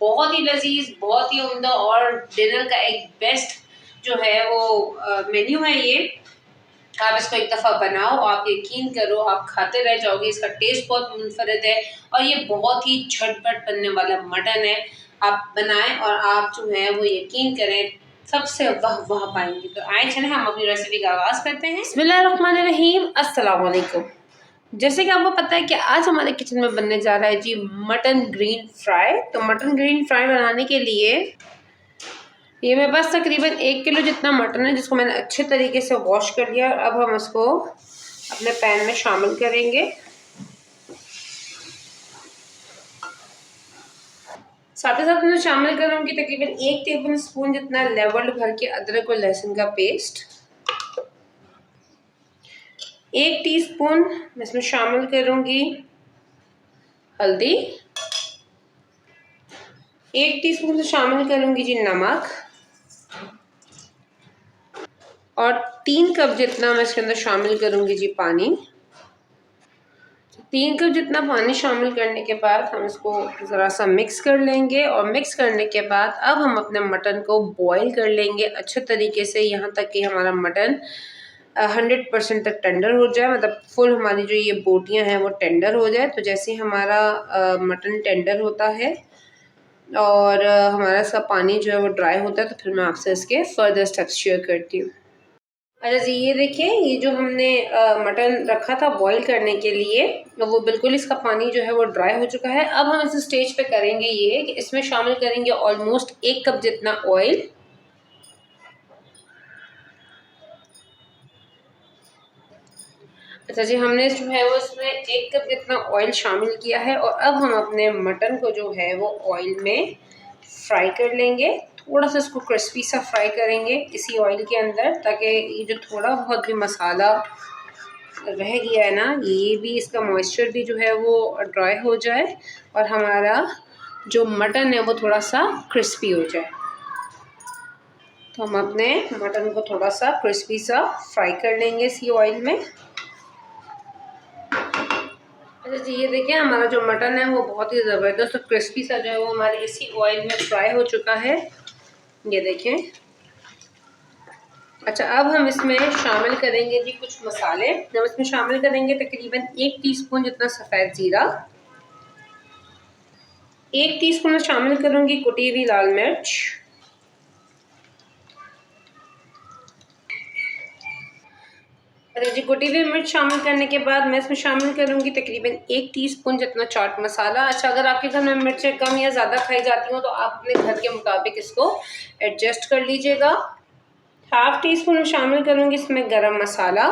बहुत ही लजीज, बहुत ही उम्दा और डिनर का एक बेस्ट जो है वो मेन्यू है ये। आप इसको एक दफ़ा बनाओ, आप यकीन करो आप खाते रह जाओगे। इसका टेस्ट बहुत मुनफरद है और ये बहुत ही झटपट बनने वाला मटन है। आप बनाएं और आप जो है वो यकीन करें सबसे वाह वाह पाएंगे। तो आए चलें हम अपनी रेसिपी का आगाज़ करते हैं। बिस्मिल्लाहिर्रहमानिर्रहीम, अस्सलाम वालेकुम। जैसे कि आपको पता है कि आज हमारे किचन में बनने जा रहा है जी मटन ग्रीन फ्राई। तो मटन ग्रीन फ्राई बनाने के लिए ये मेरे पास तकरीबन 1 किलो जितना मटन है, जिसको मैंने अच्छे तरीके से वॉश कर लिया। और अब हम इसको अपने पैन में शामिल करेंगे। साथ ही साथ मैं शामिल करूँगी तकरीबन 1 टेबल स्पून जितना लेवल भर के अदरक और लहसुन का पेस्ट। 1 टीस्पून मैं इसमें शामिल करूँगी हल्दी। 1 टीस्पून से शामिल करूँगी जी नमक। और 3 कप जितना मैं इसके अंदर शामिल करूँगी जी पानी। 3 कप जितना पानी शामिल करने के बाद हम इसको ज़रा सा मिक्स कर लेंगे। और मिक्स करने के बाद अब हम अपने मटन को बॉईल कर लेंगे अच्छे तरीके से, यहाँ तक कि हमारा मटन 100% तक टेंडर हो जाए, मतलब फुल हमारी जो ये बोटियाँ हैं वो टेंडर हो जाए। तो जैसे ही हमारा मटन टेंडर होता है और हमारा इसका पानी जो है वो ड्राई होता है, तो फिर मैं आपसे इसके फर्दर स्टेप्स शेयर करती हूँ। अच्छा जी, ये देखिए, ये जो हमने मटन रखा था बॉईल करने के लिए, वो बिल्कुल इसका पानी जो है वो ड्राई हो चुका है। अब हम इस स्टेज पे करेंगे ये कि इसमें शामिल करेंगे ऑलमोस्ट 1 कप जितना ऑयल। अच्छा जी, हमने जो है वो इसमें 1 कप जितना ऑयल शामिल किया है। और अब हम अपने मटन को जो है वो ऑयल में फ्राई कर लेंगे। थोड़ा सा इसको क्रिस्पी सा फ्राई करेंगे इसी ऑयल के अंदर, ताकि ये जो थोड़ा बहुत भी मसाला रह गया है ना, ये भी इसका मॉइस्चर भी जो है वो ड्राई हो जाए और हमारा जो मटन है वो थोड़ा सा क्रिस्पी हो जाए। तो हम अपने मटन को थोड़ा सा क्रिस्पी सा फ्राई कर लेंगे इसी ऑयल में। अच्छा जी, ये देखिए, हमारा जो मटन है वो बहुत ही ज़बरदस्त और क्रिस्पी सा जो है वो हमारे इसी ऑयल में फ्राई हो चुका है, ये देखें। अच्छा, अब हम इसमें शामिल करेंगे जी कुछ मसाले। हम इसमें शामिल करेंगे तकरीबन 1 टीस्पून जितना सफ़ेद ज़ीरा। 1 टीस्पून में शामिल करूँगी कुटी हुई लाल मिर्च। जी, कुटी हुई मिर्च शामिल करने के बाद मैं इसमें शामिल करूँगी तकरीबन 1 टीस्पून जितना चाट मसाला। अच्छा, अगर आपके घर में मिर्चें कम या ज़्यादा खाई जाती हो तो आप अपने घर के मुताबिक इसको एडजस्ट कर लीजिएगा। हाफ टी स्पून शामिल करूँगी इसमें गरम मसाला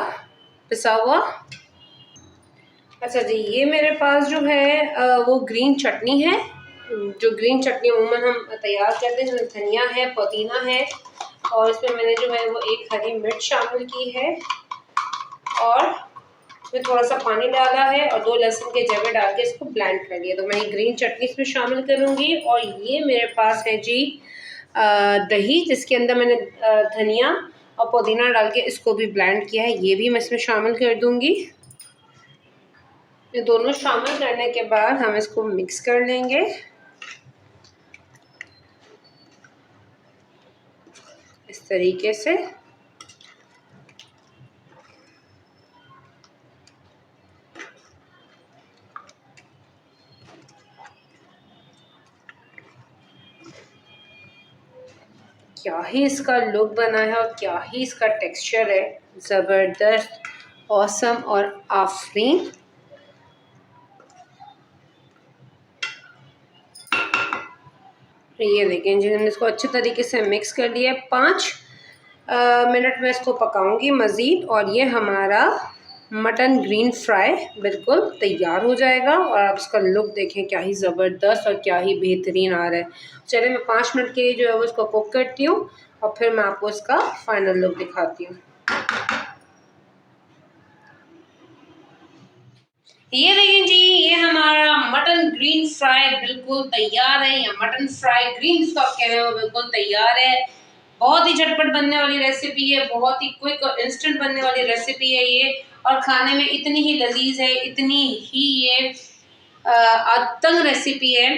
पिसा हुआ। अच्छा जी, ये मेरे पास जो है वो ग्रीन चटनी है। जो ग्रीन चटनी अमूमन हम तैयार करते हैं, जिसमें धनिया है, पुदीना है और इसमें मैंने जो है वो 1 हरी मिर्च शामिल की है और इसमें थोड़ा सा पानी डाला है और 2 लहसुन के जवे डाल के इसको ब्लेंड कर लिया। तो मैं ये ग्रीन चटनी इसमें शामिल करूँगी। और ये मेरे पास है जी दही, जिसके अंदर मैंने धनिया और पुदीना डाल के इसको भी ब्लेंड किया है, ये भी मैं इसमें शामिल कर दूँगी। ये दोनों शामिल करने के बाद हम इसको मिक्स कर लेंगे। इस तरीके से। क्या ही इसका लुक बना है और क्या ही इसका टेक्सचर है, ज़बरदस्त, ऑसम और आफरीन। ये देखें जी, हमने इसको अच्छे तरीके से मिक्स कर लिया है। 5 मिनट में इसको पकाऊंगी मज़ीद और ये हमारा मटन ग्रीन फ्राई बिल्कुल तैयार हो जाएगा। और आप इसका लुक देखें, क्या ही ज़बरदस्त और क्या ही बेहतरीन आ रहा है। चलिए, मैं 5 मिनट के लिए जो है वो इसको कुक करती हूँ और फिर मैं आपको इसका फाइनल लुक दिखाती हूँ। ये देखिए जी, ये हमारा मटन ग्रीन फ्राई बिल्कुल तैयार है, या मटन फ्राई ग्रीन जिसको आप कह रहे हो बिल्कुल तैयार है। बहुत ही झटपट बनने वाली रेसिपी है, बहुत ही क्विक और इंस्टेंट बनने वाली रेसिपी है ये। और खाने में इतनी ही लजीज है, इतनी ही ये तंग रेसिपी है।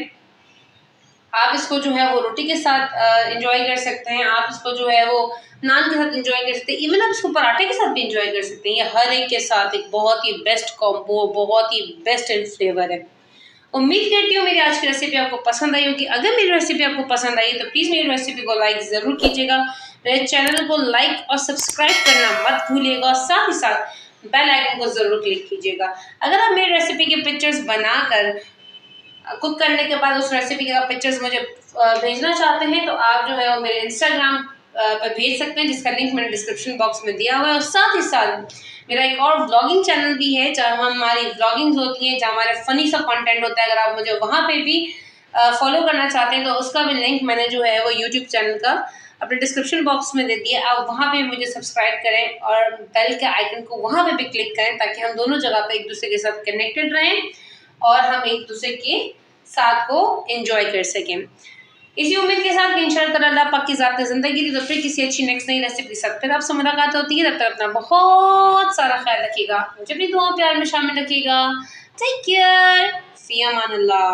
आप इसको जो है वो रोटी के साथ इंजॉय कर सकते हैं, आप इसको जो है वो नान के साथ इंजॉय कर सकते हैं, इवन आप इसको पराठे के साथ भी इंजॉय कर सकते हैं। ये हर एक के साथ एक बहुत ही बेस्ट कॉम्बो, बहुत ही बेस्ट इन फ्लेवर है। उम्मीद करती हूँ मेरी आज की रेसिपी आपको पसंद आई होगी। अगर मेरी रेसिपी आपको पसंद आई तो प्लीज़ मेरी रेसिपी को लाइक ज़रूर कीजिएगा, मेरे चैनल को लाइक और सब्सक्राइब करना मत भूलिएगा, और साथ ही साथ बेल आइकन को ज़रूर क्लिक कीजिएगा। अगर आप मेरी रेसिपी के पिक्चर्स बनाकर कुक करने के बाद उस रेसिपी के पिक्चर्स मुझे भेजना चाहते हैं तो आप जो है वो मेरे इंस्टाग्राम पर भेज सकते हैं, जिसका लिंक मैंने डिस्क्रिप्शन बॉक्स में दिया हुआ है। और साथ ही साथ मेरा एक और व्लॉगिंग चैनल भी है जहाँ हमारी व्लॉगिंग्स होती हैं, जहाँ हमारे फनी सा कंटेंट होता है। अगर आप मुझे वहाँ पे भी फॉलो करना चाहते हैं तो उसका भी लिंक मैंने जो है वो यूट्यूब चैनल का अपने डिस्क्रिप्शन बॉक्स में दे दिया। आप वहाँ पे मुझे सब्सक्राइब करें और बेल के आइकन को वहाँ पे भी क्लिक करें, ताकि हम दोनों जगह पे एक दूसरे के साथ कनेक्टेड रहें और हम एक दूसरे के साथ को एंजॉय कर सकें। इसी उम्मीद के साथ कि इंशाअल्लाह अल्लाह पाक की ज़ात ज़िंदगी दी तो फिर किसी अच्छी नेक्स्ट नई रेसिपी के साथ फिर आपसे मुलाकात होती है। तब तक अपना बहुत सारा ख्याल रखिएगा, मुझे भी दुआ प्यार में शामिल रखिएगा। टेक केयर, फ़ी अमान अल्लाह।